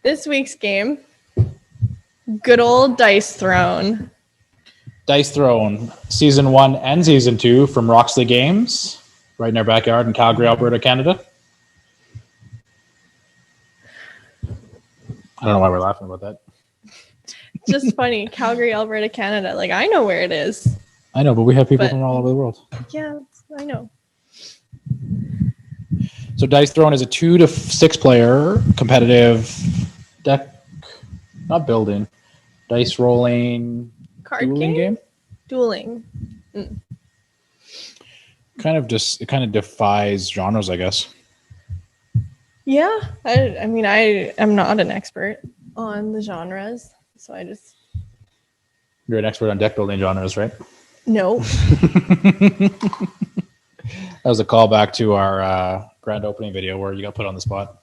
This week's game, good old Dice Throne. Dice Throne, Season 1 and Season 2 from Roxley Games, right in our backyard in Calgary, Alberta, Canada. I don't know why we're laughing about that. Just funny. Calgary, Alberta, Canada. Like, I know where it is. I know, but we have people from all over the world. Yeah, I know. So Dice Throne is a 2 to 6 player competitive deck, not building, dice rolling, Card dueling game. Dueling. It kind of defies genres, I guess. Yeah, I mean, I am not an expert on the genres, so I just... You're an expert on deck building genres, right? No. That was a callback to our grand opening video where you got put on the spot.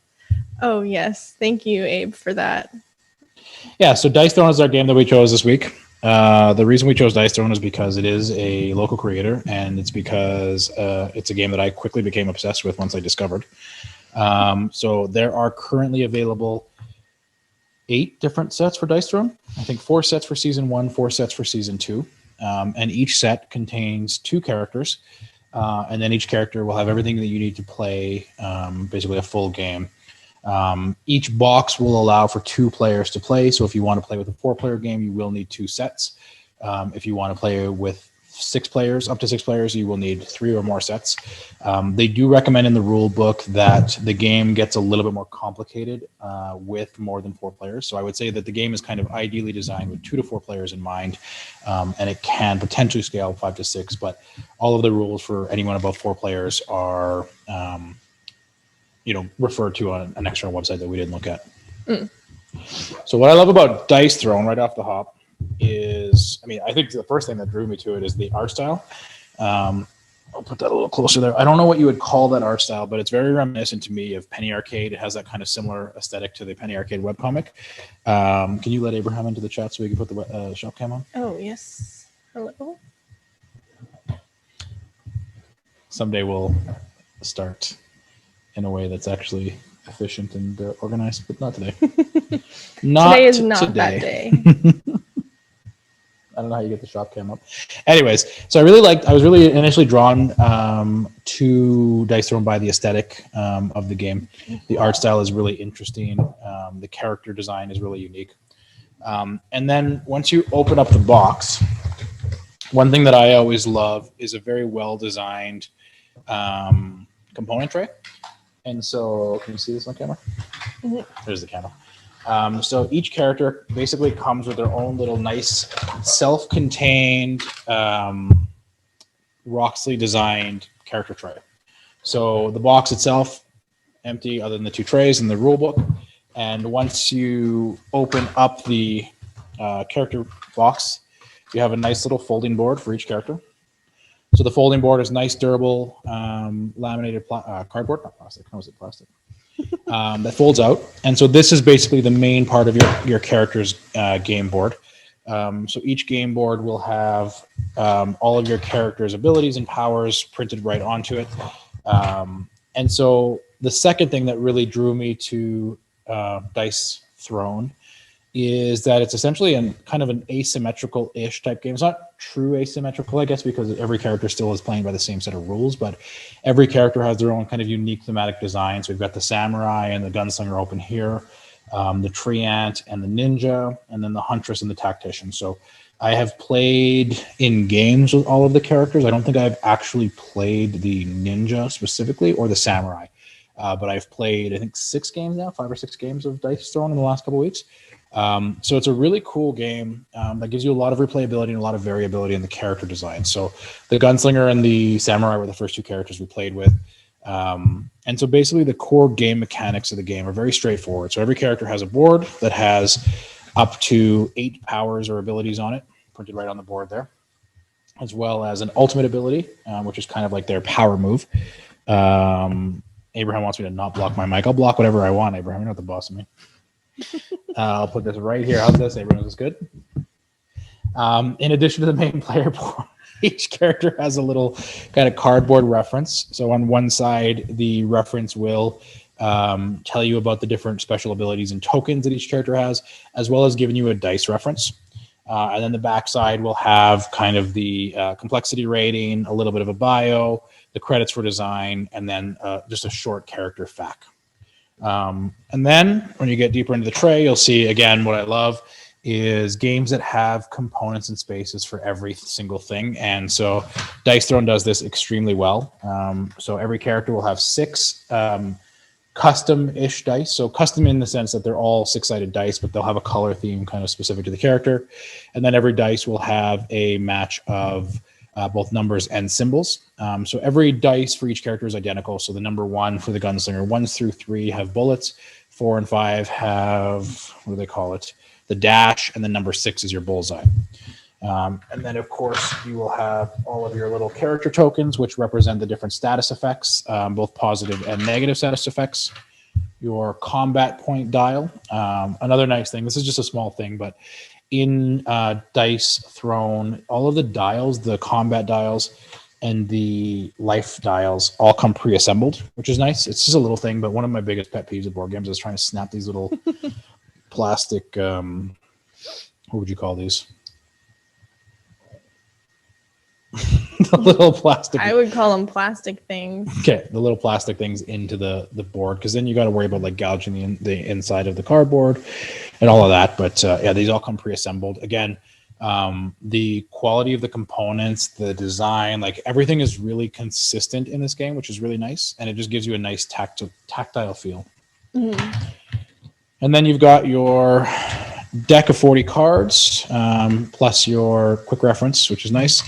Oh, yes. Thank you, Abe, for that. Yeah, so Dice Throne is our game that we chose this week. The reason we chose Dice Throne is because it is a local creator, and it's because it's a game that I quickly became obsessed with once I discovered. So there are currently available 8 different sets for Dice Throne. I think 4 sets for Season 1, 4 sets for Season 2. And each set contains 2 characters. And then each character will have everything that you need to play, basically a full game. Each box will allow for 2 players to play. So if you want to play with a 4-player game, you will need 2 sets. If you want to play with 6 players, up to 6 players, you will need 3 or more sets. They do recommend in the rule book that the game gets a little bit more complicated with more than 4 players. So I would say that the game is kind of ideally designed with 2 to 4 players in mind, and it can potentially scale 5 to 6. But all of the rules for anyone above 4 players are, referred to on an external website that we didn't look at. So what I love about Dice Throne right off the hop is, I think the first thing that drew me to it is the art style. I'll put that a little closer there. I don't know what you would call that art style, but it's very reminiscent to me of Penny Arcade. It has that kind of similar aesthetic to the Penny Arcade webcomic. Can you let Abraham into the chat so we can put the shop cam on? Oh, yes. Hello? Someday we'll start in a way that's actually efficient and organized, but not today. Today is not that day. I don't know how you get the shop cam up. Anyways, so I was really initially drawn to Dice Throne by the aesthetic of the game. The art style is really interesting. The character design is really unique. And then once you open up the box, one thing that I always love is a very well-designed component tray. And so, can you see this on camera? Mm-hmm. There's the camera. So each character basically comes with their own little nice self-contained Roxley designed character tray. So the box itself, empty other than the 2 trays in the rule book. And once you open up the character box, you have a nice little folding board for each character. So the folding board is nice, durable, laminated cardboard, not plastic. How is it plastic? That folds out. And so this is basically the main part of your character's game board. So each game board will have all of your character's abilities and powers printed right onto it. And so the second thing that really drew me to Dice Throne is that it's essentially kind of an asymmetrical-ish type game. It's not true asymmetrical, I guess, because every character still is playing by the same set of rules, but every character has their own kind of unique thematic design. So we've got the samurai and the gunslinger open here, the tree ant and the ninja, and then the huntress and the tactician. So I have played in games with all of the characters. I don't think I've actually played the ninja specifically or the samurai, but I've played, I think, 5 or 6 games of Dice Throne in the last couple of weeks. So it's a really cool game that gives you a lot of replayability and a lot of variability in the character design. So the gunslinger and the samurai were the first 2 characters we played with. And so basically the core game mechanics of the game are very straightforward. So every character has a board that has up to 8 powers or abilities on it, printed right on the board there, as well as an ultimate ability, which is kind of like their power move. Abraham wants me to not block my mic. I'll block whatever I want, Abraham. You're not the boss of me. I'll put this right here. How's this, Abraham? Is this good? In addition to the main player board, each character has a little kind of cardboard reference. So on one side, the reference will tell you about the different special abilities and tokens that each character has, as well as giving you a dice reference. And then the backside will have kind of the complexity rating, a little bit of a bio, the credits for design, and then just a short character fact. And then when you get deeper into the tray, you'll see, again, what I love is games that have components and spaces for every single thing. And so Dice Throne does this extremely well. So every character will have 6 custom-ish dice. So custom in the sense that they're all 6-sided dice, but they'll have a color theme kind of specific to the character. And then every dice will have a match of both numbers and symbols. So every dice for each character is identical. So the number 1 for the gunslinger, 1 through 3 have bullets, 4 and 5 have, what do they call it? The dash, and then number 6 is your bullseye. And then, of course, you will have all of your little character tokens, which represent the different status effects, both positive and negative status effects. Your combat point dial. Another nice thing, this is just a small thing, but in Dice Throne, all of the dials, the combat dials and the life dials all come pre-assembled, which is nice. It's just a little thing, but one of my biggest pet peeves of board games is trying to snap these little plastic, what would you call these? The little plastic. I would call them plastic things. Okay, the little plastic things into the board, because then you got to worry about like gouging the inside of the cardboard and all of that. But yeah, these all come pre-assembled. Again, the quality of the components, the design, like everything is really consistent in this game, which is really nice, and it just gives you a nice tactile feel. Mm-hmm. And then you've got your deck of 40 cards, plus your quick reference, which is nice.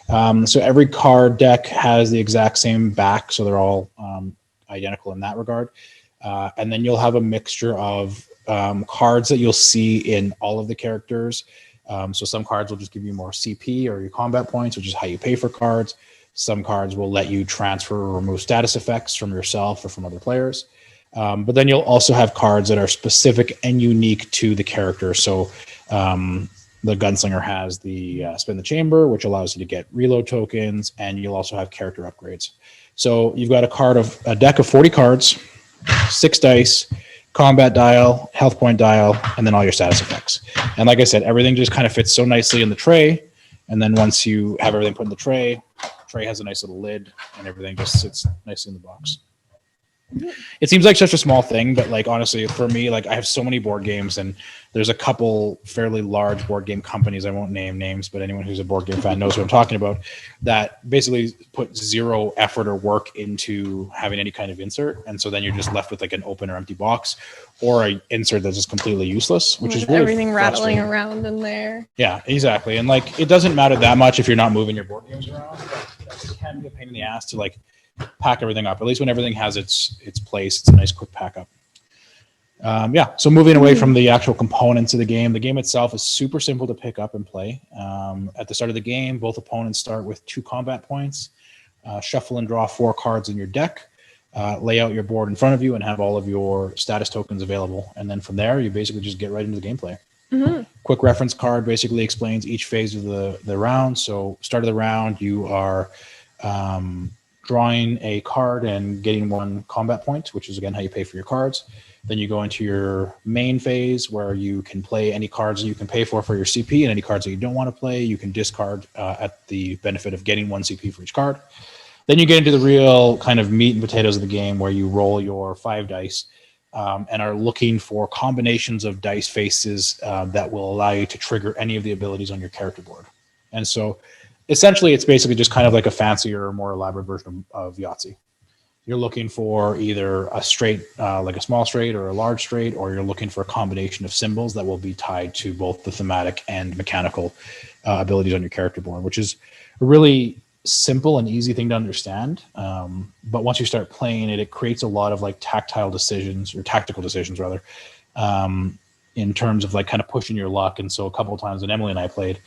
So every card deck has the exact same back, so they're all identical in that regard. And then you'll have a mixture of cards that you'll see in all of the characters. So some cards will just give you more CP or your combat points, which is how you pay for cards. Some cards will let you transfer or remove status effects from yourself or from other players. But then you'll also have cards that are specific and unique to the character. So the gunslinger has the spin the chamber, which allows you to get reload tokens, and you'll also have character upgrades. So you've got a deck of 40 cards, 6 dice, combat dial, health point dial, and then all your status effects. And like I said, everything just kind of fits so nicely in the tray. And then once you have everything put in the tray has a nice little lid, and everything just sits nicely in the box. It seems like such a small thing, but like honestly, for me, like I have so many board games, and there's a couple fairly large board game companies, I won't name names, but anyone who's a board game fan knows what I'm talking about, that basically put 0 effort or work into having any kind of insert. And so then you're just left with like an open or empty box, or an insert that's just completely useless, which is really everything rattling around in there. Yeah, exactly. And like it doesn't matter that much if you're not moving your board games around, but it can be a pain in the ass to like pack everything up. At least when everything has its place, it's a nice quick pack up. Yeah, so moving away from the actual components of the game itself is super simple to pick up and play. At the start of the game, both opponents start with 2 combat points. Shuffle and draw 4 cards in your deck. Lay out your board in front of you and have all of your status tokens available. And then from there, you basically just get right into the gameplay. Mm-hmm. Quick reference card basically explains each phase of the round. So start of the round, you are drawing a card and getting 1 combat point, which is again how you pay for your cards. Then you go into your main phase where you can play any cards that you can pay for your CP, and any cards that you don't want to play, you can discard at the benefit of getting 1 CP for each card. Then you get into the real kind of meat and potatoes of the game where you roll your 5 dice and are looking for combinations of dice faces that will allow you to trigger any of the abilities on your character board. And so essentially, it's basically just kind of like a fancier or more elaborate version of Yahtzee. You're looking for either a straight, like a small straight or a large straight, or you're looking for a combination of symbols that will be tied to both the thematic and mechanical abilities on your character board, which is a really simple and easy thing to understand. But once you start playing it, it creates a lot of like tactile decisions, or tactical decisions rather, in terms of like kind of pushing your luck. And so a couple of times when Emily and I played,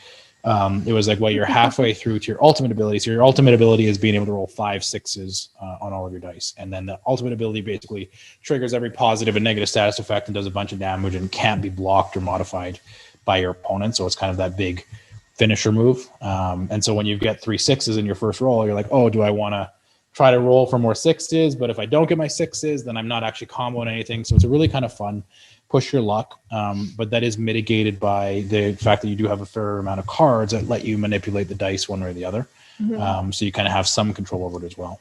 it was like, well, you're halfway through to your ultimate ability. So your ultimate ability is being able to roll 5 6s on all of your dice. And then the ultimate ability basically triggers every positive and negative status effect and does a bunch of damage and can't be blocked or modified by your opponent. So it's kind of that big finisher move. And so when you get 3 6s in your first roll, you're like, oh, do I want to try to roll for more sixes, but if I don't get my sixes, then I'm not actually comboing anything. So it's a really kind of fun push your luck, but that is mitigated by the fact that you do have a fair amount of cards that let you manipulate the dice one way or the other. So you kind of have some control over it as well.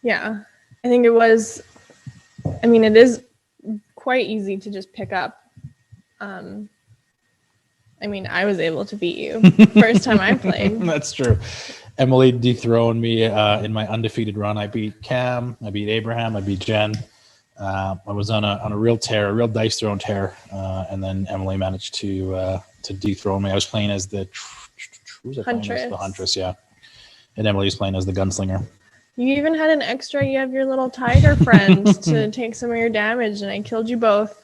Yeah, I think it was, I mean, it is quite easy to just pick up. I mean, I was able to beat you first time I played. That's true. Emily dethroned me in my undefeated run. I beat Cam, I beat Abraham, I beat Jen. I was on a real tear, a real dice throne tear, and then Emily managed to dethrone me. I was playing as the Huntress. The Huntress, yeah, and Emily was playing as the Gunslinger. You even had an extra. You have your little tiger friend to take some of your damage, and I killed you both.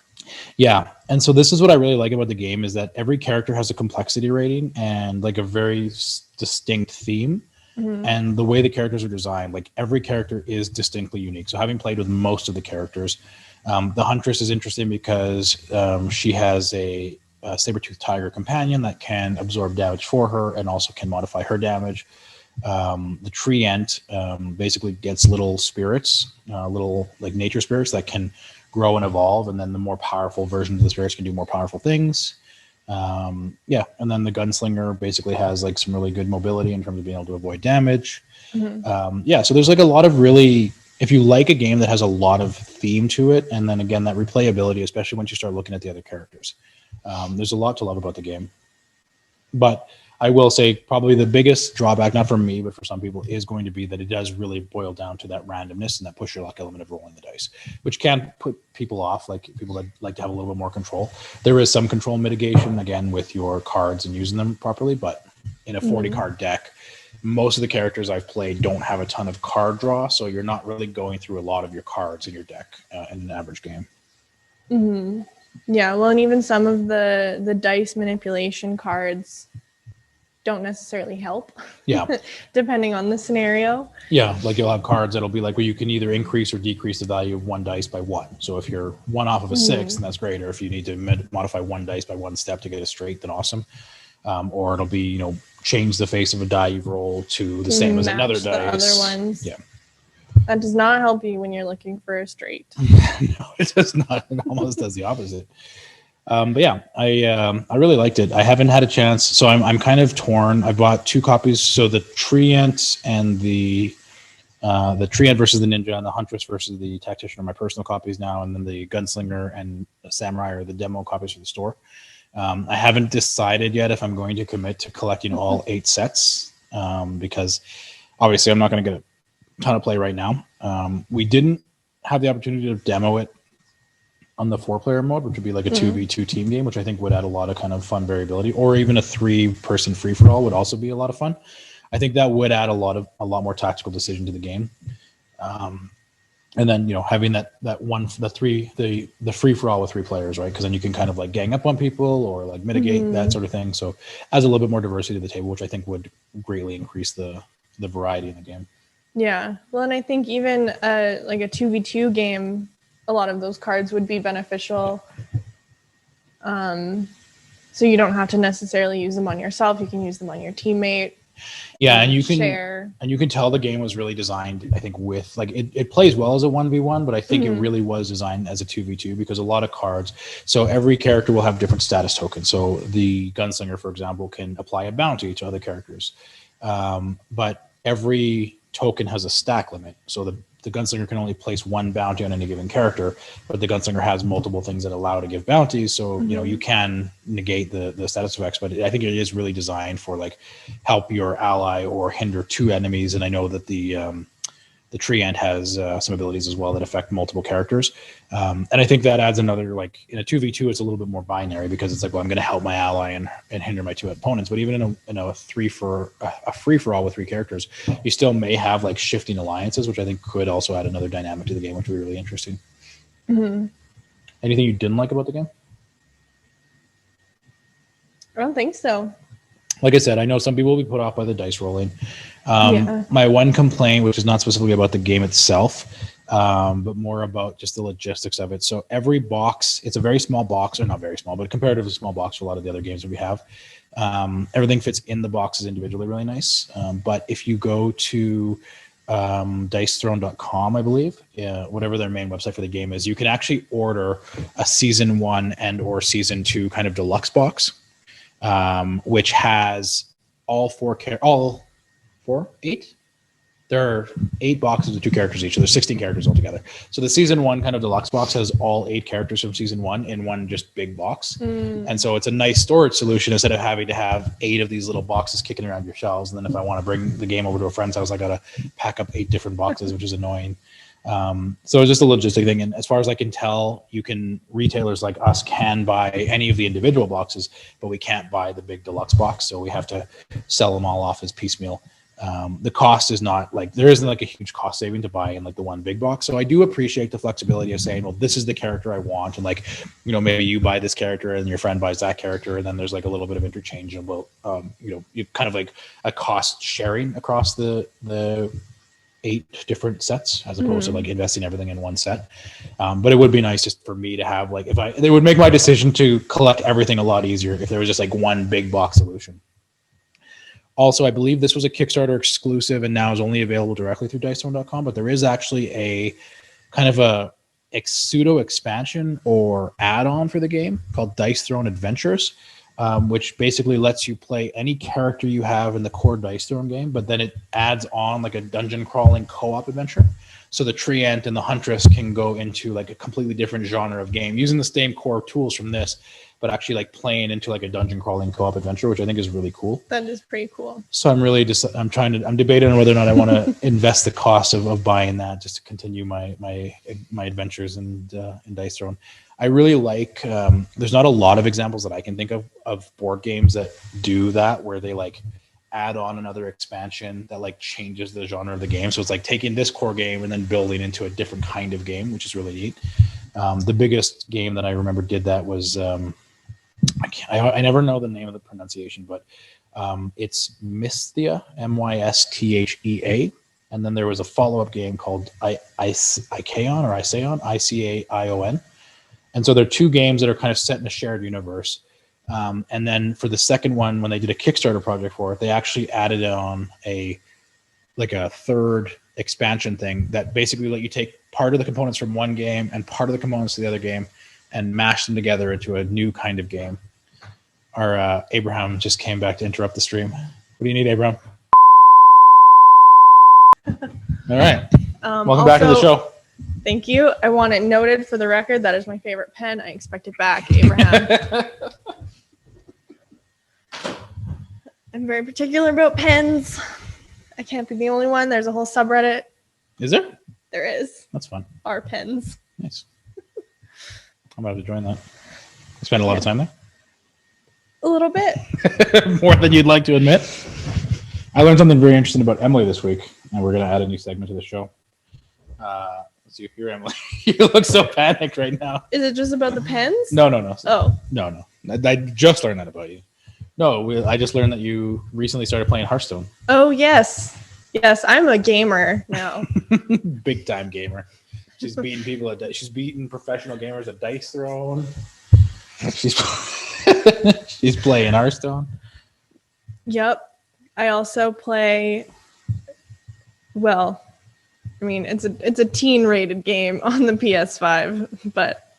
Yeah, and so this is what I really like about the game is that every character has a complexity rating and like a very distinct theme. And the way the characters are designed, like every character is distinctly unique. So having played with most of the characters, the Huntress is interesting because she has a saber-toothed tiger companion that can absorb damage for her and also can modify her damage. The treant basically gets little spirits, little like nature spirits that can grow and evolve, and then the more powerful versions of the spirits can do more powerful things. And then the Gunslinger basically has like some really good mobility in terms of being able to avoid damage. So there's like a lot of really, if you like a game that has a lot of theme to it, and then again that replayability, especially once you start looking at the other characters, there's a lot to love about the game. But I will say probably the biggest drawback, not for me, but for some people, is going to be that it does really boil down to that randomness and that push your luck element of rolling the dice, which can put people off, like people that like to have a little bit more control. There is some control mitigation, again, with your cards and using them properly, but in a 40-card deck, most of the characters I've played don't have a ton of card draw, so you're not really going through a lot of your cards in your deck in an average game. Yeah, well, and even some of the dice manipulation cards don't necessarily help. Yeah. Depending on the scenario. Yeah, like you'll have cards that'll be like where you can either increase or decrease the value of one dice by one. So if you're one off of a six, then that's great. Or if you need to modify one dice by one step to get a straight, then awesome. Or it'll be, change the face of a die you've rolled to the same as another dice. Other ones. Yeah. That does not help you when you're looking for a straight. No, it does not. It almost does the opposite. But yeah, I really liked it. I haven't had a chance, so I'm kind of torn. I bought 2 copies. So the Treant and the Treant versus the Ninja and the Huntress versus the Tactician are my personal copies now, and then the Gunslinger and the Samurai are the demo copies for the store. I haven't decided yet if I'm going to commit to collecting all 8 sets because obviously I'm not going to get a ton of play right now. We didn't have the opportunity to demo it on the 4-player mode, which would be like a 2v2 team game, which I think would add a lot of kind of fun variability, or even a 3-person free-for-all would also be a lot of fun. I think that would add a lot more tactical decision to the game. And then, having the free-for-all with 3 players, right? Because then you can kind of like gang up on people or like mitigate that sort of thing. So adds a little bit more diversity to the table, which I think would greatly increase the variety in the game. Yeah. Well, and I think even like a 2v2 game, a lot of those cards would be beneficial. So you don't have to necessarily use them on yourself. You can use them on your teammate. Yeah, and you can share. And you can tell the game was really designed, I think, with like it plays well as a 1v1, but I think it really was designed as a 2v2 because a lot of cards. So every character will have different status tokens. So the Gunslinger, for example, can apply a bounty to other characters, but every token has a stack limit. So the Gunslinger can only place 1 bounty on any given character, but the Gunslinger has multiple things that allow to give bounties. So, you can negate the status effects, but I think it is really designed for like help your ally or hinder 2 enemies. And I know that the Treant has some abilities as well that affect multiple characters. And I think that adds another, like in a 2v2, it's a little bit more binary because it's like, well, I'm going to help my ally and hinder my 2 opponents. But even in a free-for-all with 3 characters, you still may have like shifting alliances, which I think could also add another dynamic to the game, which would be really interesting. Anything you didn't like about the game? I don't think so. Like I said, I know some people will be put off by the dice rolling. My one complaint, which is not specifically about the game itself, but more about just the logistics of it. So every box, it's a very small box, or not very small, but comparatively small box for a lot of the other games that we have. Everything fits in the boxes individually really nice. But if you go to dicethrone.com, I believe, whatever their main website for the game is, you can actually order a season 1 and or season 2 kind of deluxe box, which has all 8. There are 8 boxes with 2 characters each, so there's 16 characters altogether. So the season 1 kind of deluxe box has all 8 characters from season 1 in one just big box. And so it's a nice storage solution instead of having to have 8 of these little boxes kicking around your shelves. And then if I want to bring the game over to a friend's house, I got to pack up 8 different boxes, which is annoying. So it's just a logistic thing. And as far as I can tell, retailers like us can buy any of the individual boxes, but we can't buy the big deluxe box. So we have to sell them all off as piecemeal. The cost is not like, there isn't like a huge cost saving to buy in like the one big box. So I do appreciate the flexibility of saying, well, this is the character I want. And like, maybe you buy this character and your friend buys that character. And then there's like a little bit of interchangeable, you kind of like a cost sharing across the 8 different sets as opposed to like investing everything in one set. But it would be nice just for me to have like, they would make my decision to collect everything a lot easier if there was just like one big box solution. Also, I believe this was a Kickstarter exclusive and now is only available directly through dicethrone.com, but there is actually a kind of a pseudo expansion or add-on for the game called Dice Throne Adventures, which basically lets you play any character you have in the core Dice Throne game, but then it adds on like a dungeon crawling co-op adventure. So the Treant and the Huntress can go into like a completely different genre of game using the same core tools from this, but actually like playing into like a dungeon crawling co-op adventure, which I think is really cool. That is pretty cool. So I'm debating on whether or not I want to invest the cost of buying that just to continue my adventures in Dice Throne. I really like, there's not a lot of examples that I can think of board games that do that, where they like add on another expansion that like changes the genre of the game. So it's like taking this core game and then building into a different kind of game, which is really neat. The biggest game that I remember did that was, I never know the name of the pronunciation, but it's Mysthea, Mysthea. And then there was a follow-up game called Icaion. And so there are 2 games that are kind of set in a shared universe. And then for the second one, when they did a Kickstarter project for it, they actually added on a third expansion thing that basically let you take part of the components from one game and part of the components to the other game and mash them together into a new kind of game. Our Abraham just came back to interrupt the stream. What do you need, Abraham? All right. Welcome back to the show. Thank you. I want it noted for the record that is my favorite pen. I expect it back, Abraham. I'm very particular about pens. I can't be the only one. There's a whole subreddit. Is there? There is. That's fun. Our pens. Nice. I'm about to join that. You spend a lot of time there? A little bit. More than you'd like to admit. I learned something very interesting about Emily this week, and we're going to add a new segment to the show. Let's see if you're Emily. You look so panicked right now. Is it just about the pens? No. Oh. No. I just learned that about you. No, I just learned that you recently started playing Hearthstone. Oh, yes. Yes, I'm a gamer now. Big time gamer. She's beating people she's beating professional gamers at Dice Throne. She's playing Hearthstone. Yep. I also play, well, I mean, it's a teen rated game on the PS5, but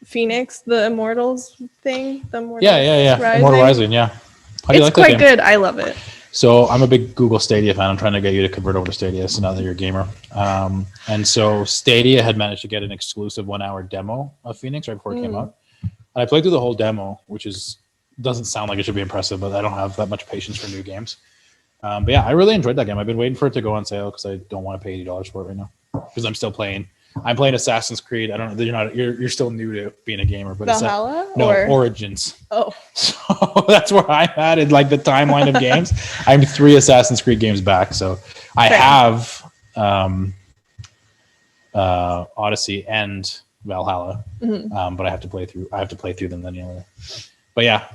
Phoenix, the Immortals thing, the Immortals Rising. Immortal Rising, yeah. How do you it's like quite good. I love it. So I'm a big Google Stadia fan. I'm trying to get you to convert over to Stadia, so now that you're a gamer. And so Stadia had managed to get an exclusive 1-hour demo of Phoenix right before it came out. And I played through the whole demo, which doesn't sound like it should be impressive, but I don't have that much patience for new games. But yeah, I really enjoyed that game. I've been waiting for it to go on sale because I don't want to pay $80 for it right now because I'm still playing. I'm playing Assassin's Creed. I don't know. You're still new to being a gamer, but Valhalla? Origins. Oh, so that's where I'm at in like the timeline of games. I'm 3 Assassin's Creed games back, so I have Odyssey and Valhalla, but I have to play through them then anyway. But yeah,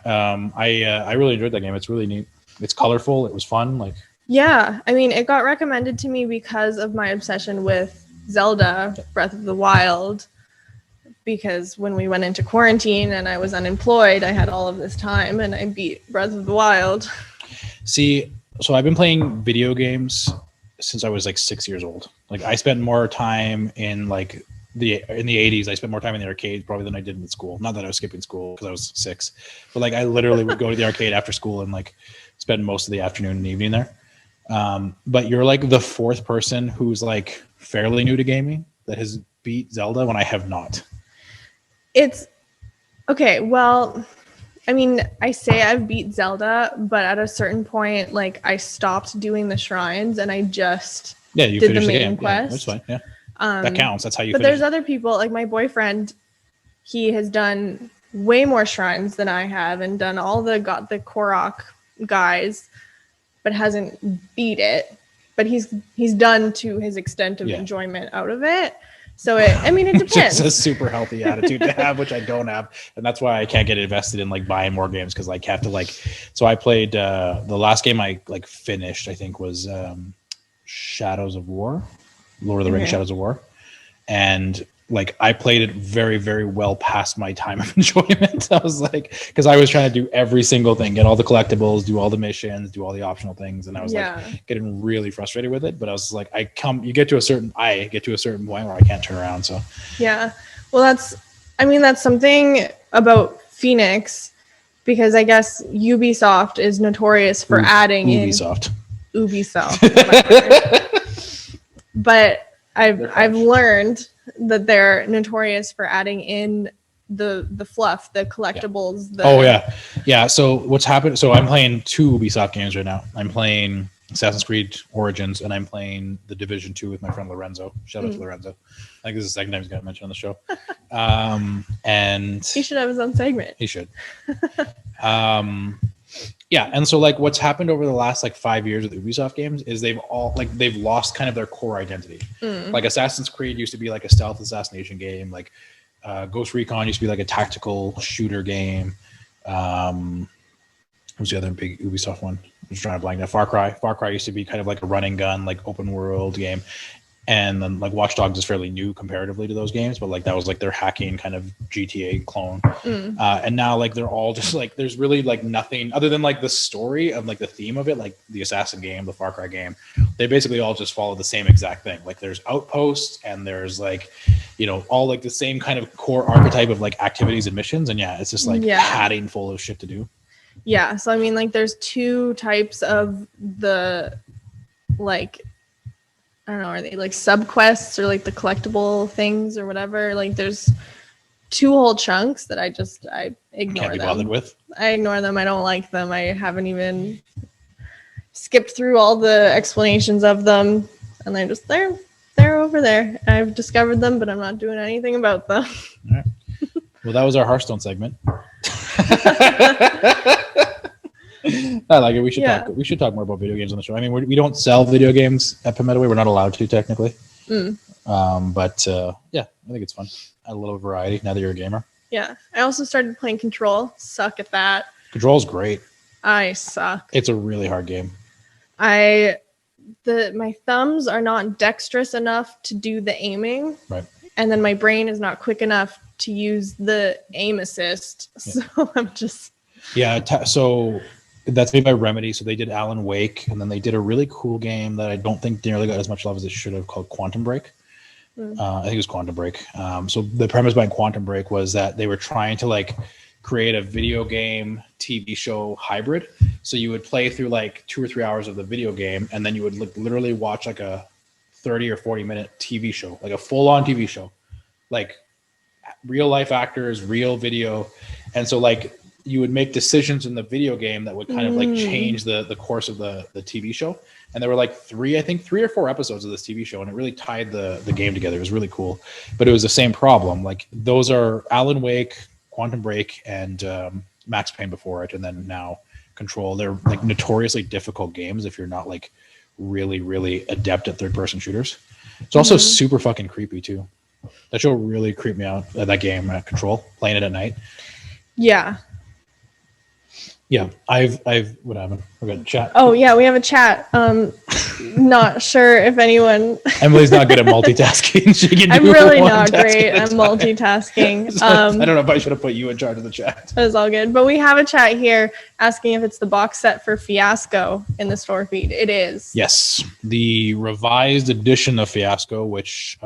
I really enjoyed that game. It's really neat. It's colorful. It was fun. Like, yeah. I mean, it got recommended to me because of my obsession with Zelda Breath of the Wild, because when we went into quarantine and I was unemployed, I had all of this time and I beat Breath of the Wild. See, so I've been playing video games since I was like 6 years old. Like I spent more time in like in the 80s. I spent more time in the arcade probably than I did in school. Not that I was skipping school because I was 6, but like I literally would go to the arcade after school and like spend most of the afternoon and evening there. But you're like the fourth person who's like fairly new to gaming that has beat Zelda when I have not. It's okay. Well, I mean, I say I've beat Zelda, but at a certain point, like I stopped doing the shrines and I just you did the finished main game. quest. Yeah, that's fine. Yeah, that counts. That's how you. But finish there's other people, like my boyfriend. He has done way more shrines than I have, and done all the Korok guys, but hasn't beat it. But he's done to his extent of enjoyment out of it. So it depends. It's a super healthy attitude to have, which I don't have, and that's why I can't get invested in like buying more games because like have to like. So I played the last game I like finished. I think was Shadows of War, Lord of the Rings, Shadows of War, and like I played it very, very well past my time of enjoyment. I was like, because I was trying to do every single thing, get all the collectibles, do all the missions, do all the optional things, and I was like getting really frustrated with it. But I was like, I get to a certain point where I can't turn around. So yeah, well, that's something about Phoenix, because I guess Ubisoft is notorious for adding Ubisoft. But I've learned that they're notorious for adding in the fluff, the collectibles. So what's happened? So I'm playing 2 Ubisoft games right now. I'm playing Assassin's Creed Origins, and I'm playing The Division 2 with my friend Lorenzo. Shout out to Lorenzo. I think this is the second time he's got mentioned on the show. And he should have his own segment. He should. And so like what's happened over the last like 5 years of the Ubisoft games is they've lost kind of their core identity. Like Assassin's Creed used to be like a stealth assassination game. Like Ghost Recon used to be like a tactical shooter game. What was the other big Ubisoft one? I'm just trying to blank now. Far Cry used to be kind of like a running gun, like open world game. And then like Watch Dogs is fairly new comparatively to those games, but like that was like their hacking kind of GTA clone. And now like they're all just like, there's really like nothing other than like the story of like the theme of it, like the Assassin game, the Far Cry game. They basically all just follow the same exact thing. Like there's outposts and there's like, all like the same kind of core archetype of like activities and missions. And it's just like padding full of shit to do. Yeah. So, I mean, like there's 2 types of the like, I don't know, are they like subquests or like the collectible things or whatever? Like there's 2 whole chunks that I ignore. Can't be bothered with. I ignore them. I don't like them. I haven't even skipped through all the explanations of them, and they're over there. I've discovered them, but I'm not doing anything about them. All right. Well, that was our Hearthstone segment. I like it. We should talk more about video games on the show. I mean, we don't sell video games at Pimetaway. We're not allowed to technically. But I think it's fun. Add a little variety now that you're a gamer. Yeah. I also started playing Control. Suck at that. Control's great. I suck. It's a really hard game. My thumbs are not dexterous enough to do the aiming. Right. And then my brain is not quick enough to use the aim assist. So I'm just... So that's made by Remedy. So they did Alan Wake, and then they did a really cool game that I don't think nearly got as much love as it should have, called Quantum Break. I think it was Quantum Break. So the premise behind Quantum Break was that they were trying to like create a video game TV show hybrid. So you would play through like 2 or 3 hours of the video game, and then you would literally watch like a 30 or 40 minute TV show, like a full on TV show, like real life actors, real video. And so like you would make decisions in the video game that would kind of like change the course of the TV show. And there were like 3 or 4 episodes of this TV show, and it really tied the game together. It was really cool, but it was the same problem. Like those are Alan Wake, Quantum Break, and Max Payne before it, and then now Control. They're like notoriously difficult games if you're not like really, really adept at third-person shooters. It's also super fucking creepy too. That show really creeped me out. That game, Control, playing it at night. Yeah. Yeah, what happened? We got chat. Oh yeah, we have a chat. Not sure if anyone. Emily's not good at multitasking. She can do I'm really one not task great at a at time. multitasking. I don't know if I should have put you in charge of the chat. That's all good. But we have a chat here asking if it's the box set for Fiasco in the store feed. It is. Yes, the revised edition of Fiasco, which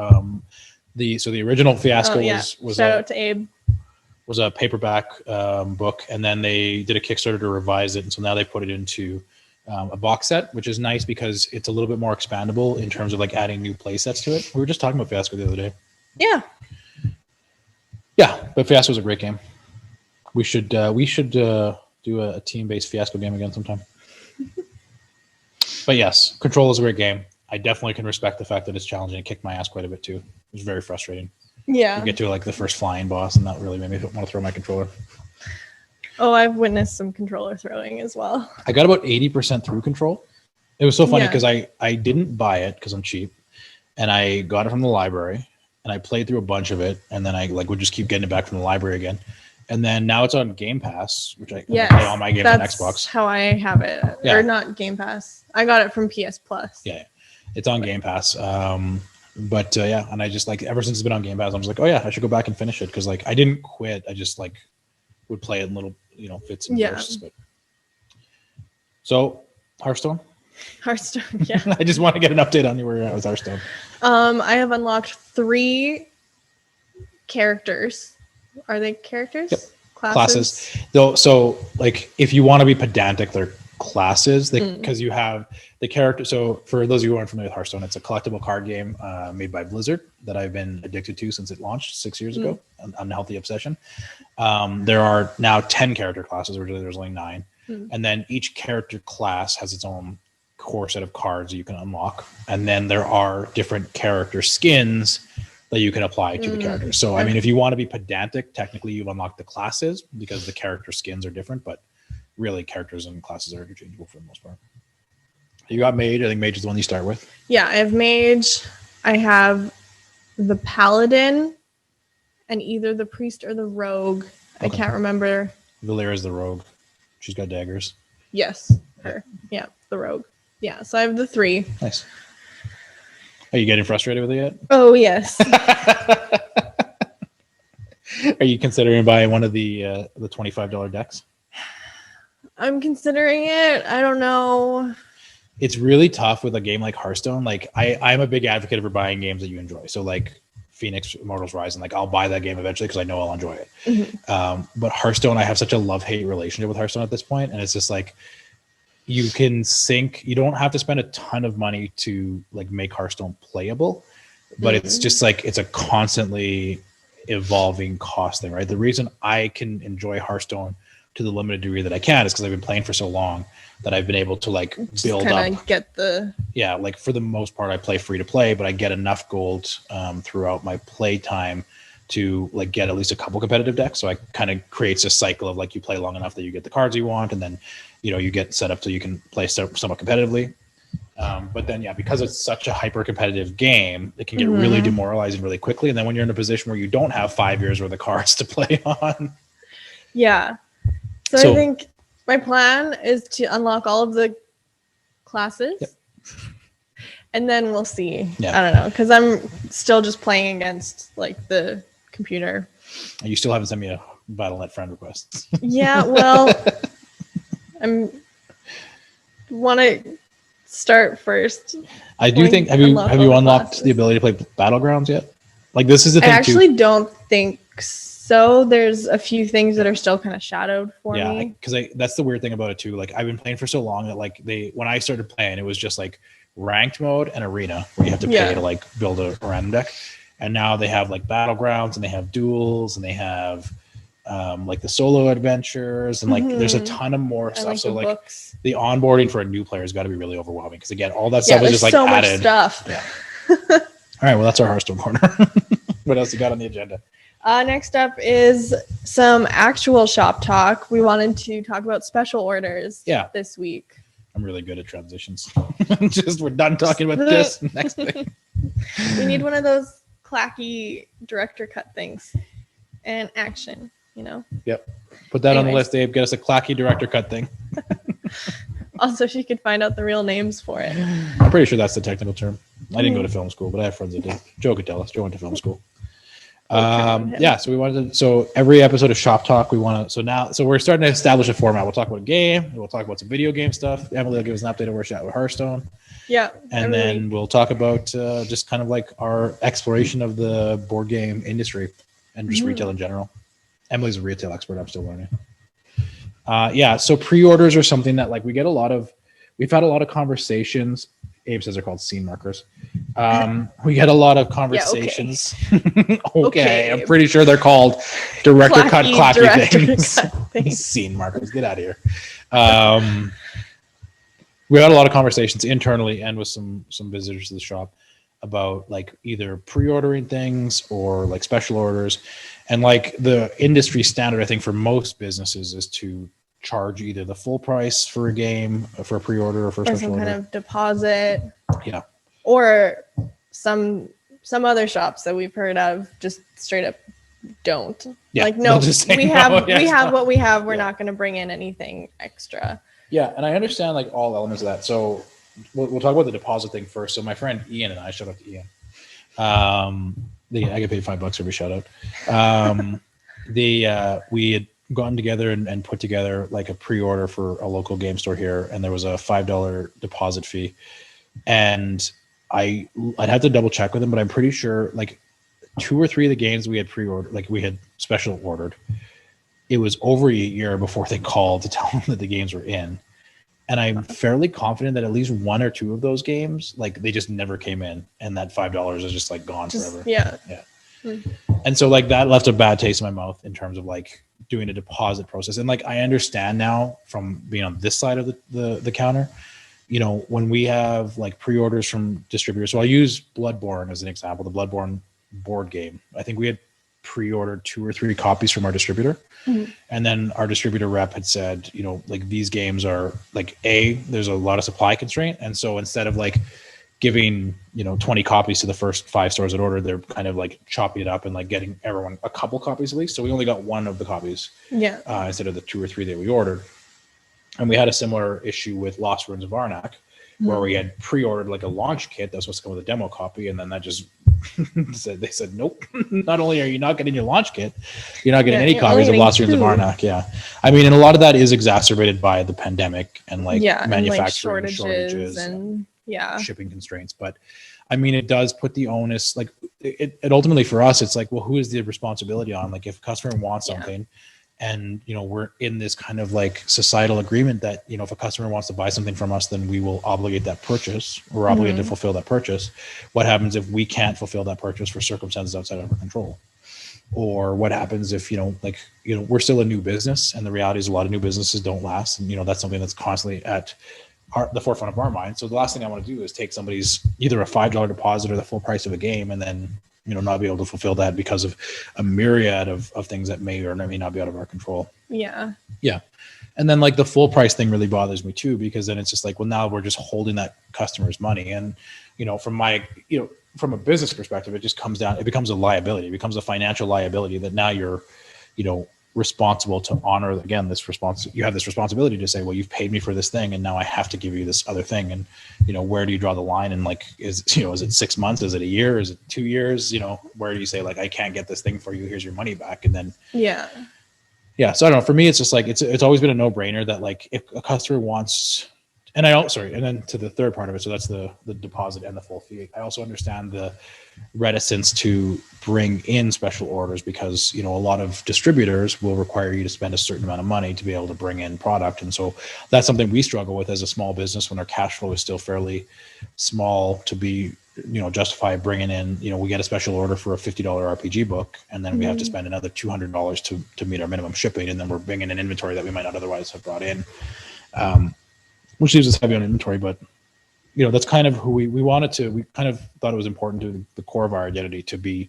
the original Fiasco was shout out to Abe. Was a paperback book, and then they did a Kickstarter to revise it, and so now they put it into a box set, which is nice because it's a little bit more expandable in terms of like adding new play sets to it. We were just talking about Fiasco the other day. Yeah, but Fiasco is a great game. We should do a team-based Fiasco game again sometime. But yes, Control is a great game. I definitely can respect the fact that it's challenging. It kicked my ass quite a bit too. It was very frustrating. Yeah. You get to like the first flying boss, and that really made me want to throw my controller. Oh, I've witnessed some controller throwing as well. I got about 80% through Control. It was so funny because I didn't buy it because I'm cheap, and I got it from the library, and I played through a bunch of it, and then I like would just keep getting it back from the library again. And then now it's on Game Pass, which I play all my games on Xbox. How I have it. Yeah. Or not Game Pass. I got it from PS Plus. Yeah, it's on Game Pass. But yeah, and I just like ever since it's been on Game Pass, I'm just like, oh yeah, I should go back and finish it because like I didn't quit. I just like would play it in little fits and bursts. But so Hearthstone. Yeah. I just want to get an update on where you're at with Hearthstone. I have unlocked 3 characters. Are they characters? Yep. Classes. Though, so like if you want to be pedantic, they're classes because you have the character. So for those of you who aren't familiar with Hearthstone, it's a collectible card game made by Blizzard that I've been addicted to since it launched 6 years ago. An unhealthy obsession. There are now 10 character classes. Originally, there's only 9, and then each character class has its own core set of cards that you can unlock, and then there are different character skins that you can apply to the characters. So I mean, if you want to be pedantic, technically you've unlocked the classes because the character skins are different, but really characters and classes are interchangeable for the most part. You got Mage. I think Mage is the one you start with. Yeah, I have Mage. I have the Paladin and either the Priest or the Rogue. Okay. I can't remember. Valera's the Rogue. She's got daggers. Yes, her. Yeah, the Rogue. Yeah, so I have the 3. Nice. Are you getting frustrated with it yet? Oh, yes. Are you considering buying one of the $25 decks? I'm considering it. I don't know. It's really tough with a game like Hearthstone. Like I'm a big advocate for buying games that you enjoy. So like Phoenix Immortals Rising, like I'll buy that game eventually because I know I'll enjoy it. But Hearthstone, I have such a love-hate relationship with Hearthstone at this point, and it's just like you don't have to spend a ton of money to like make Hearthstone playable, but it's just like it's a constantly evolving cost thing, right? The reason I can enjoy Hearthstone to the limited degree that I can is because I've been playing for so long that I've been able to like build up. Get the like for the most part, I play free to play, but I get enough gold throughout my play time to like get at least a couple competitive decks. So I kind of creates a cycle of like you play long enough that you get the cards you want, and then you get set up so you can play somewhat competitively. But then because it's such a hyper competitive game, it can get really demoralizing really quickly. And then when you're in a position where you don't have 5 years worth of cards to play on. Yeah. So I think my plan is to unlock all of the classes and then we'll see. I don't know, because I'm still just playing against like the computer. You still haven't sent me a Battle.net friend request. Yeah, well, want to start first. I do think. Have you unlocked the ability to play Battlegrounds yet? Like this is the thing. I actually don't think so. There's a few things that are still kind of shadowed for me. Yeah, because that's the weird thing about it too. Like I've been playing for so long that like when I started playing, it was just like ranked mode and arena where you have to pay to like build a random deck. And now they have like Battlegrounds and they have duels and they have like the solo adventures and like there's a ton of more stuff. So like the onboarding for a new player has got to be really overwhelming because again, all that stuff is just like so added. Much stuff. Yeah. All right, well that's our Hearthstone corner. What else you got on the agenda? Next up is some actual shop talk. We wanted to talk about special orders this week. I'm really good at transitions. We're done talking about this. Next thing. We need one of those clacky director cut things and action, Yep. Put that on the Anyways. list, Dave. Get us a clacky director cut thing. Also, she could find out the real names for it. I'm pretty sure that's the technical term. I didn't go to film school, but I have friends that did. Joe could tell us. Joe went to film school. Yeah, so we wanted to, so every episode of Shop Talk, we want to, so we're starting to establish a format. We'll talk about a game, we'll talk about some video game stuff. Emily will give us an update of where she's at with Hearthstone. Yeah. And then we'll talk about just kind of like our exploration of the board game industry and just retail in general. Emily's a retail expert. I'm still learning. Yeah, so pre-orders are something that like we've had a lot of conversations. Abe says they're called scene markers. We get a lot of conversations. Yeah, okay. I'm pretty sure they're called director cut things. Scene markers. Get out of here. We had a lot of conversations internally and with some visitors to the shop about like either pre-ordering things or like special orders. And like the industry standard, I think for most businesses is to charge either the full price for a game, for a pre-order, or for a special order. Some kind of deposit. Yeah. Or some other shops that we've heard of just straight up don't. Yeah, like no, we have what we have. We're not going to bring in anything extra. Yeah, and I understand like all elements of that. So we'll talk about the deposit thing first. So my friend Ian and I, shout out to Ian. I get paid $5 every shout out. We had gotten together and put together like a pre-order for a local game store here, and there was a $5 deposit fee. And I'd have to double check with him, but I'm pretty sure like 2 or 3 of the games we had pre-ordered, like we had special ordered. It was over a year before they called to tell them that the games were in. And I'm fairly confident that at least 1 or 2 of those games, like they just never came in, and that $5 is just like gone forever. Yeah. And so like that left a bad taste in my mouth in terms of like doing a deposit process. And like I understand now from being on this side of the counter, you know, when we have like pre-orders from distributors. So I'll use Bloodborne as an example, the Bloodborne board game. I think we had pre-ordered 2 or 3 copies from our distributor. And then our distributor rep had said, you know, like these games are like there's a lot of supply constraint. And so instead of like giving, you know, 20 copies to the first 5 stores that ordered, they're kind of like chopping it up and like getting everyone a couple copies at least. So we only got 1 of the copies instead of the 2 or 3 that we ordered. And we had a similar issue with Lost Ruins of Arnak, where we had pre-ordered like a launch kit that was supposed to come with a demo copy, and then that just they said nope. Not only are you not getting your launch kit, you're not getting any copies of Lost Ruins of Arnak. Yeah, I mean, and a lot of that is exacerbated by the pandemic and like manufacturing shortages and shipping constraints. But I mean, it does put the onus, like it ultimately for us, it's like, well, who is the responsibility on? Like if a customer wants something. And, you know, we're in this kind of like societal agreement that, you know, if a customer wants to buy something from us, then we will obligate that purchase. We're obligated to fulfill that purchase. What happens if we can't fulfill that purchase for circumstances outside of our control? Or what happens if, you know, like, you know, we're still a new business, and the reality is a lot of new businesses don't last. And, you know, that's something that's constantly at the forefront of our mind. So the last thing I want to do is take somebody's either a $5 deposit or the full price of a game and then, you know, not be able to fulfill that because of a myriad of things that may or may not be out of our control. Yeah. Yeah. And then like the full price thing really bothers me too, because then it's just like, well, now we're just holding that customer's money. And, you know, from a business perspective, it just comes down, it becomes a liability, it becomes a financial liability that now you're, you know, responsible to honor again you have this responsibility to say, well, you've paid me for this thing and now I have to give you this other thing. And, you know, where do you draw the line? And like, is it 6 months? Is it a year? Is it 2 years? You know, where do you say like, I can't get this thing for you, here's your money back? And then so I don't know, for me it's just like it's always been a no-brainer that like if a customer wants, and then to the third part of it, so that's the deposit and the full fee. I also understand the reticence to bring in special orders because, you know, a lot of distributors will require you to spend a certain amount of money to be able to bring in product. And so that's something we struggle with as a small business when our cash flow is still fairly small to be, you know, justify bringing in, you know, we get a special order for a $50 RPG book, and then we have to spend another $200 to meet our minimum shipping. And then we're bringing in inventory that we might not otherwise have brought in. Which leaves us heavy on inventory, but you know, that's kind of who we kind of thought it was important to the core of our identity to be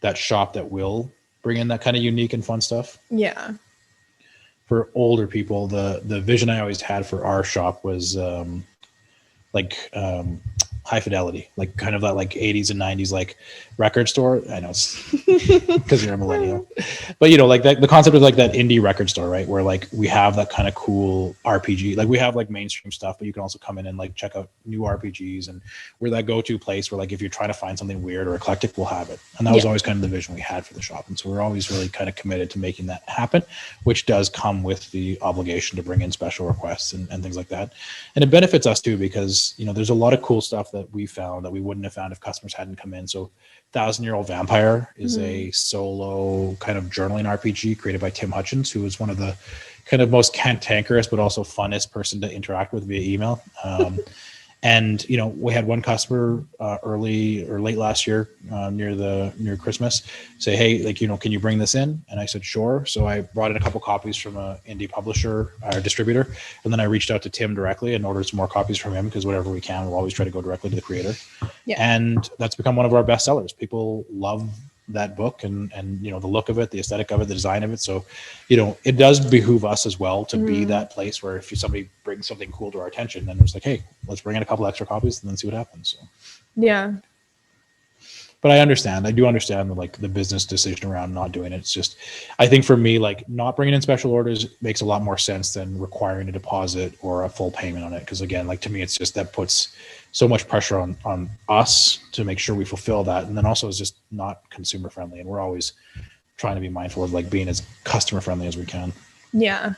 that shop that will bring in that kind of unique and fun stuff. Yeah. For older people, the vision I always had for our shop was high fidelity, like kind of that like 80s and 90s like record store. I know it's because you're a millennial, but you know, like that, the concept of like that indie record store, right? Where like we have that kind of cool RPG, like we have like mainstream stuff, but you can also come in and like check out new RPGs, and we're that go-to place where like if you're trying to find something weird or eclectic, we'll have it. And that was always kind of the vision we had for the shop. And so we're always really kind of committed to making that happen, which does come with the obligation to bring in special requests and things like that. And it benefits us too, because you know there's a lot of cool stuff that we found that we wouldn't have found if customers hadn't come in. So 1,000-Year-Old Vampire is a solo kind of journaling RPG created by Tim Hutchins, who is one of the kind of most cantankerous but also funnest person to interact with via email. And you know, we had one customer early or late last year, near Christmas, say, "Hey, like, you know, can you bring this in?" And I said, "Sure." So I brought in a couple copies from an indie publisher or distributor, and then I reached out to Tim directly and ordered some more copies from him, because whatever we can, we'll always try to go directly to the creator. Yeah. And that's become one of our best sellers. People love that book, and you know, the look of it, the aesthetic of it, the design of it. So, you know, it does behoove us as well to be that place where if somebody brings something cool to our attention, then it's like, hey, let's bring in a couple extra copies and then see what happens. So yeah. But I do understand the business decision around not doing it. It's just, I think for me, like, not bringing in special orders makes a lot more sense than requiring a deposit or a full payment on it. Because again, like, to me, it's just that puts so much pressure on us to make sure we fulfill that. And then also it's just not consumer friendly. And we're always trying to be mindful of like being as customer friendly as we can. Yeah.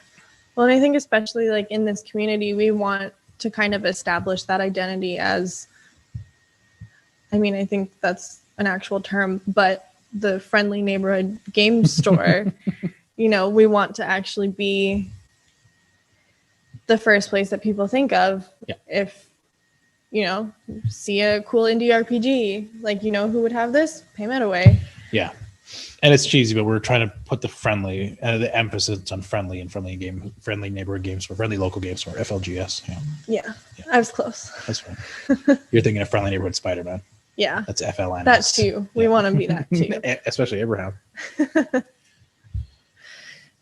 Well, and I think especially like in this community, we want to kind of establish that identity as, I mean, I think that's an actual term, but the friendly neighborhood game store, you know, we want to actually be the first place that people think of. Yeah. If, you know, see a cool indie RPG, like, you know, who would have this? Pay Metaway. Yeah. And it's cheesy, but we're trying to put the friendly, the emphasis on friendly neighborhood games, or friendly local games, or FLGS. Yeah. I was close. That's fine. You're thinking of friendly neighborhood Spider-Man. Yeah. That's FLNS. That too. We want to be that too. Especially Abraham. But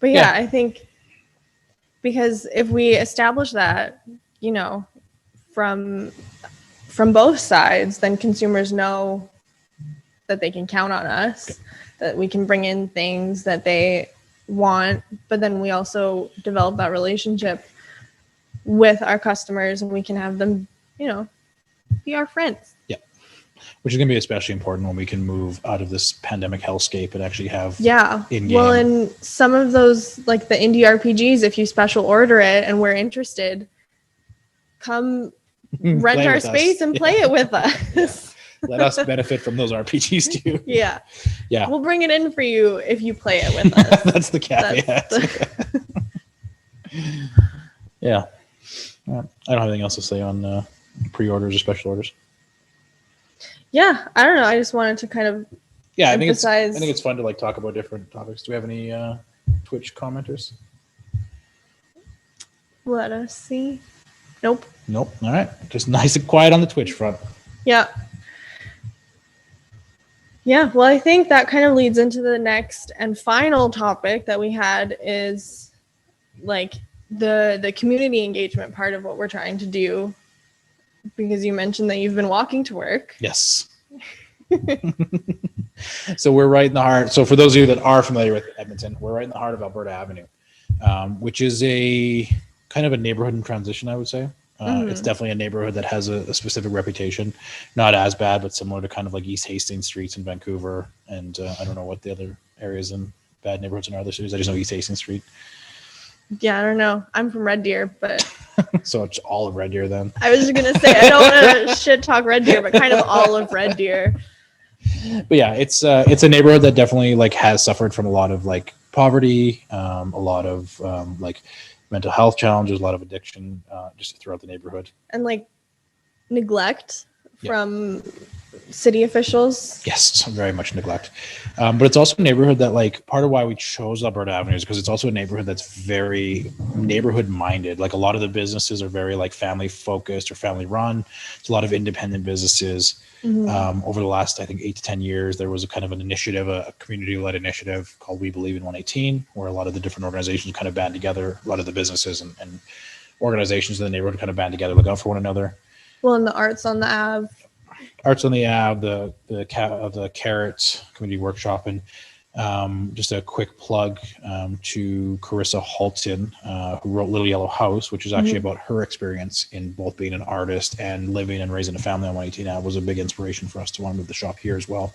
yeah, I think because if we establish that, you know, from both sides, then consumers know that they can count on us, that we can bring in things that they want, but then we also develop that relationship with our customers, and we can have them, you know, be our friends. Yeah. Which is going to be especially important when we can move out of this pandemic hellscape and actually have in-game. Well, and some of those, like the indie RPGs, if you special order it and we're interested, come rent our space and play it with us. Let us benefit from those RPGs too. Yeah. We'll bring it in for you if you play it with us. That's the caveat. Yeah. I don't have anything else to say on pre-orders or special orders. Yeah, I don't know. I just wanted to kind of emphasize. I think it's fun to like talk about different topics. Do we have any Twitch commenters? Let us see. Nope. All right. Just nice and quiet on the Twitch front. Yeah. Yeah, well, I think that kind of leads into the next and final topic that we had is like the community engagement part of what we're trying to do, because you mentioned that you've been walking to work. Yes. So we're right in the heart. So for those of you that are familiar with Edmonton, we're right in the heart of Alberta Avenue, which is a kind of a neighborhood in transition, I would say. It's definitely a neighborhood that has a specific reputation, not as bad, but similar to kind of like East Hastings streets in Vancouver. And I don't know what the other areas and bad neighborhoods in other cities. I just know East Hastings Street. Yeah, I don't know. I'm from Red Deer, but so it's all of Red Deer then. I was just gonna say I don't want to shit talk Red Deer, but kind of all of Red Deer. But yeah, it's a neighborhood that definitely like has suffered from a lot of like poverty, a lot of like mental health challenges, a lot of addiction, just throughout the neighborhood, and like neglect from city officials. Yes, very much neglect. But it's also a neighborhood that, like, part of why we chose Alberta Avenue is because it's also a neighborhood that's very neighborhood minded. Like, a lot of the businesses are very like family focused or family run. It's a lot of independent businesses. Over the last, I think, 8 to 10 years, there was a kind of an initiative, a community-led initiative called We Believe in 118, where a lot of the different organizations kind of band together. A lot of the businesses and organizations in the neighborhood kind of band together, look out for one another. Well, and the arts on the Ave. Arts on the Ave, the Carrots Community Workshop, and just a quick plug to Carissa Halton, who wrote Little Yellow House, which is actually about her experience in both being an artist and living and raising a family on 118 Ave. Was a big inspiration for us to want to move the shop here as well.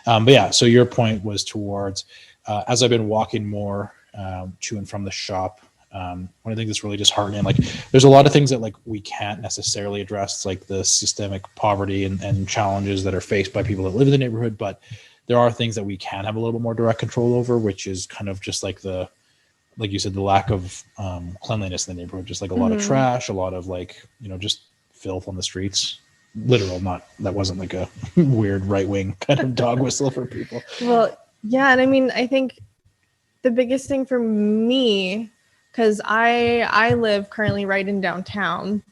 But yeah, so your point was towards, as I've been walking more to and from the shop, one of the things that's really disheartening, like there's a lot of things that like we can't necessarily address, like the systemic poverty and challenges that are faced by people that live in the neighborhood, but there are things that we can have a little bit more direct control over, which is kind of just like like you said, the lack of cleanliness in the neighborhood, just like a lot of trash, a lot of like, just filth on the streets. Literal, that wasn't like a weird right-wing kind of dog whistle for people. Well, yeah, and I mean, I think the biggest thing for me, because I live currently right in downtown.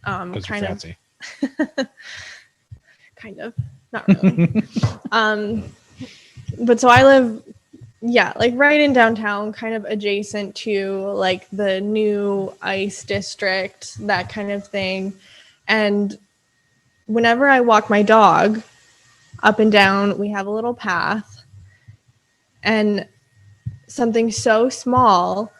Because you're fancy. Kind of, not really. But so I live, like right in downtown, kind of adjacent to like the new ICE district, that kind of thing. And whenever I walk my dog up and down, we have a little path, and something so small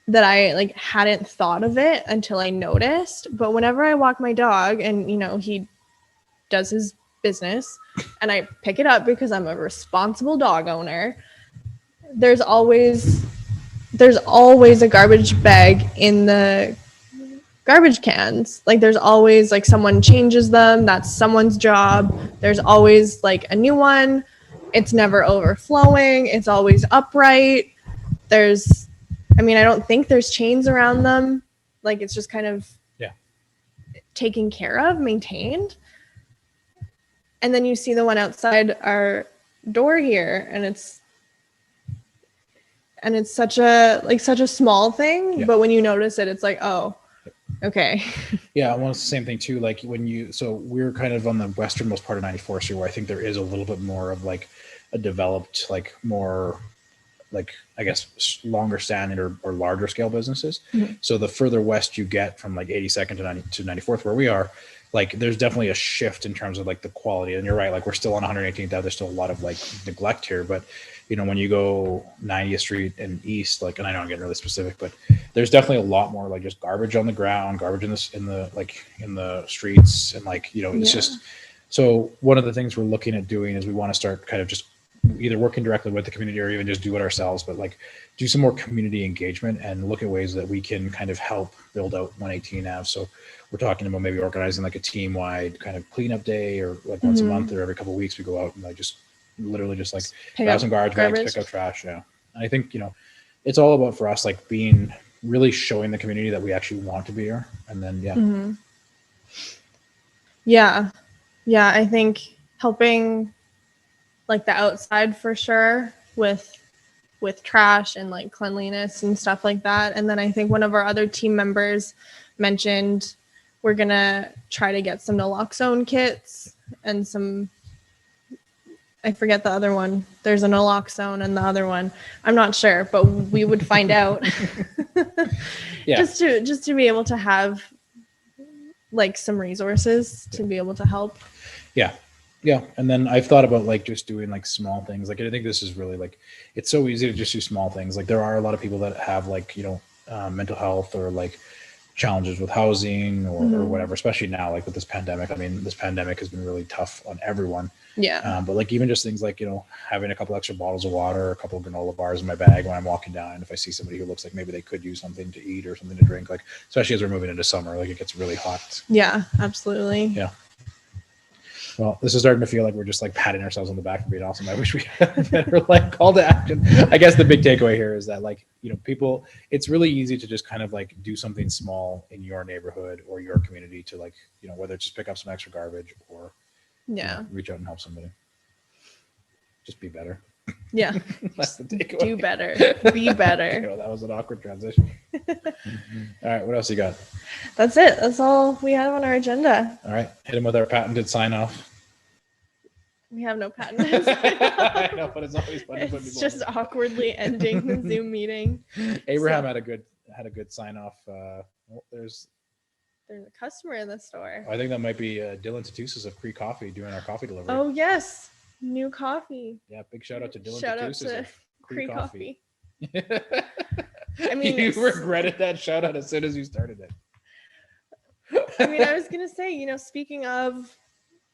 that I like hadn't thought of it until I noticed. But whenever I walk my dog and, he does his business and I pick it up because I'm a responsible dog owner, there's always a garbage bag in the garbage cans. Like there's always like someone changes them. That's someone's job. There's always like a new one. It's never overflowing. It's always upright. I don't think there's chains around them. Like it's just kind of taken care of, maintained. And then you see the one outside our door here, and it's such a small thing, but when you notice it, it's like, oh, okay. Yeah, well, it's the same thing too. Like so we're kind of on the westernmost part of 94th Street, where I think there is a little bit more of like a developed, like more, like I guess longer standing or larger scale businesses. Mm-hmm. So the further west you get from like 82nd to 94th, where we are, like there's definitely a shift in terms of like the quality. And you're right, like we're still on 118th Ave. There's still a lot of like neglect here, but when you go 90th Street and east, like, and I know I'm getting really specific, but there's definitely a lot more like just garbage on the ground, garbage in the streets, and like it's just. So one of the things we're looking at doing is we want to start kind of just either working directly with the community or even just do it ourselves, but like do some more community engagement and look at ways that we can kind of help build out 118 Ave. So we're talking about maybe organizing like a team-wide kind of cleanup day, or like once a month or every couple of weeks we go out and like just literally just like grab some garbage bags, pick up trash. And I think it's all about, for us, like being really showing the community that we actually want to be here, and then I think helping like the outside for sure with trash and like cleanliness and stuff like that. And then I think one of our other team members mentioned we're gonna try to get some naloxone kits and some, I forget the other one. There's a naloxone and the other one, I'm not sure, but we would find out. Just to be able to have like some resources to be able to help. Yeah. And then I've thought about like just doing like small things. Like I think this is really like, it's so easy to just do small things. Like there are a lot of people that have like, mental health or like challenges with housing or whatever, especially now, like with this pandemic. I mean, this pandemic has been really tough on everyone. Yeah. But like even just things like, having a couple extra bottles of water, a couple of granola bars in my bag when I'm walking down. And if I see somebody who looks like maybe they could use something to eat or something to drink, like especially as we're moving into summer, like it gets really hot. Yeah, absolutely. Yeah. Well, this is starting to feel like we're just like patting ourselves on the back for being awesome. I wish we had a better like call to action. I guess the big takeaway here is that like, people, it's really easy to just kind of like do something small in your neighborhood or your community to like, whether it's just pick up some extra garbage or reach out and help somebody. Just be better. Yeah. That's the takeaway. Do better. Be better. That was an awkward transition. All right. What else you got? That's it. That's all we have on our agenda. All right. Hit him with our patented sign off. We have no patented. I know, but it's always fun. It's just awkwardly ending the Zoom meeting. Abraham had a good sign off. There's there's a customer in the store. I think that might be Dylan Tatus of Cree Coffee doing our coffee delivery. Oh yes, new coffee. Yeah, big shout out to Dylan Shout out Tatus to of Cree Coffee. I mean, you regretted that shout out as soon as you started it. I mean, I was gonna say, you know, speaking of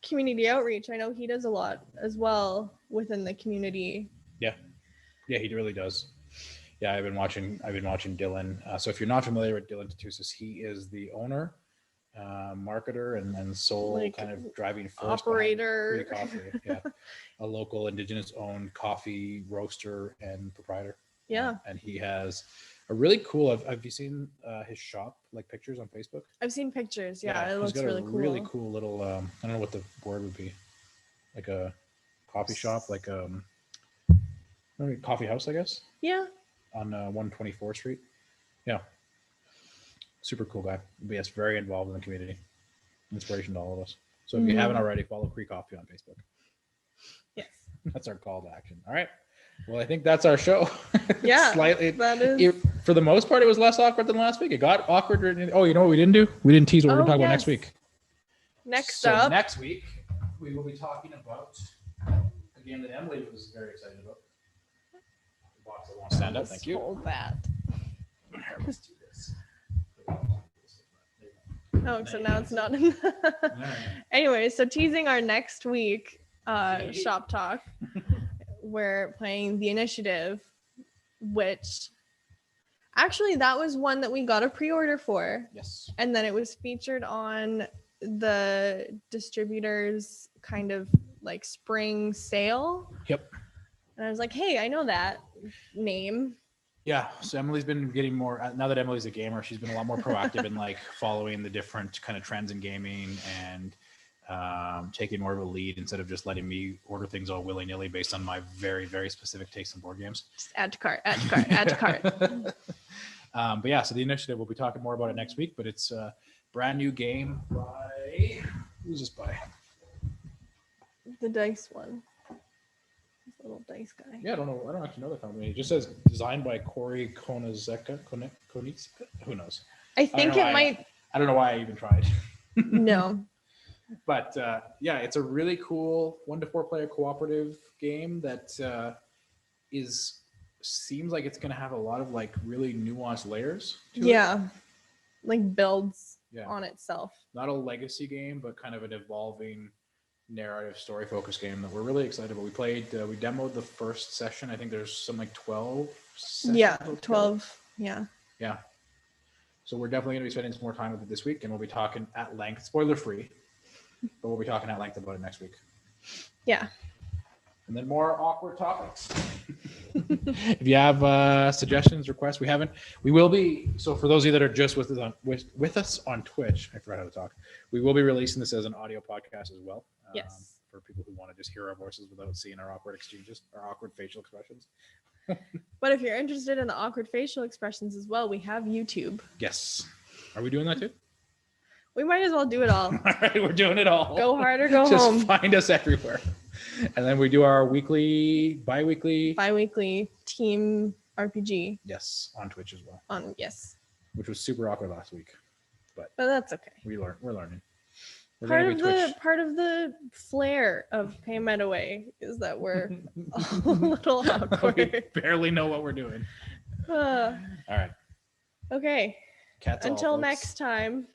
community outreach, I know he does a lot as well within the community. Yeah, he really does. Yeah, I've been watching Dylan. So if you're not familiar with Dylan Tatus, he is the owner, marketer, and sole kind of driving force operator. Cree Coffee. Yeah, a local Indigenous owned coffee roaster and proprietor. Yeah, and he has a really cool. Have you seen his shop, like pictures on Facebook? I've seen pictures. Yeah, it looks got really a cool. Really cool little. I don't know what the word would be, like a coffee shop, like coffee house, I guess. Yeah. On 124th Street. Yeah. Super cool guy. But yes, very involved in the community. Inspiration to all of us. So if you haven't already, follow Cree Coffee on Facebook. Yes. That's our call to action. All right. Well, I think that's our show. Yeah. Slightly. That is. For the most part, it was less awkward than last week. It got awkward. Oh, you know what we didn't do? We didn't tease what we're going to talk about next week. Next up. Next week, we will be talking about a game that Emily was very excited about. The box that won't stand up. Thank you. Hold that. Let's do this. Oh, so now it's not in Anyway, so teasing our next week shop talk, we're playing The Initiative, which actually that was one that we got a pre-order for. Yes. And then it was featured on the distributor's kind of like spring sale. Yep. And I was like, hey, I know that name. Yeah, so Emily's been getting more, now that Emily's a gamer, she's been a lot more proactive in like following the different kind of trends in gaming and taking more of a lead instead of just letting me order things all willy-nilly based on my very, very specific taste in board games. Just add to cart, add to cart, add to cart. But yeah, so The Initiative, we'll be talking more about it next week, but it's a brand new game by, who's this by? The dice one. Little dice guy. Yeah, I don't actually know the company. It just says designed by Corey Konizeka. Who knows? I think it might. I don't know why I even tried. No. But yeah, it's a really cool 1 to 4 player cooperative game that seems like it's going to have a lot of like really nuanced layers to it. Like builds on itself. Not a legacy game, but kind of an evolving narrative story focused game that we're really excited about. We played, we demoed the first session. I think there's some like 12 sessions. Yeah, 12. Yeah. Yeah. So we're definitely going to be spending some more time with it this week, and we'll be talking at length, spoiler free, but we'll be talking at length about it next week. Yeah. And then more awkward topics. If you have suggestions, requests, we will be, so for those of you that are just with us on Twitch, I forgot how to talk, we will be releasing this as an audio podcast as well. Yes. For people who want to just hear our voices without seeing our awkward exchanges, our awkward facial expressions. But if you're interested in the awkward facial expressions as well, we have YouTube. Yes. Are we doing that too? We might as well do it all. All right, we're doing it all. Go hard or go just home. Find us everywhere. And then we do our bi-weekly team RPG. Yes, on Twitch as well. Yes. Which was super awkward last week. But that's okay. We're learning. Part of the flair of Pay Metaway is that we're a little awkward. We barely know what we're doing. All right. Okay. Cats Until all, next time.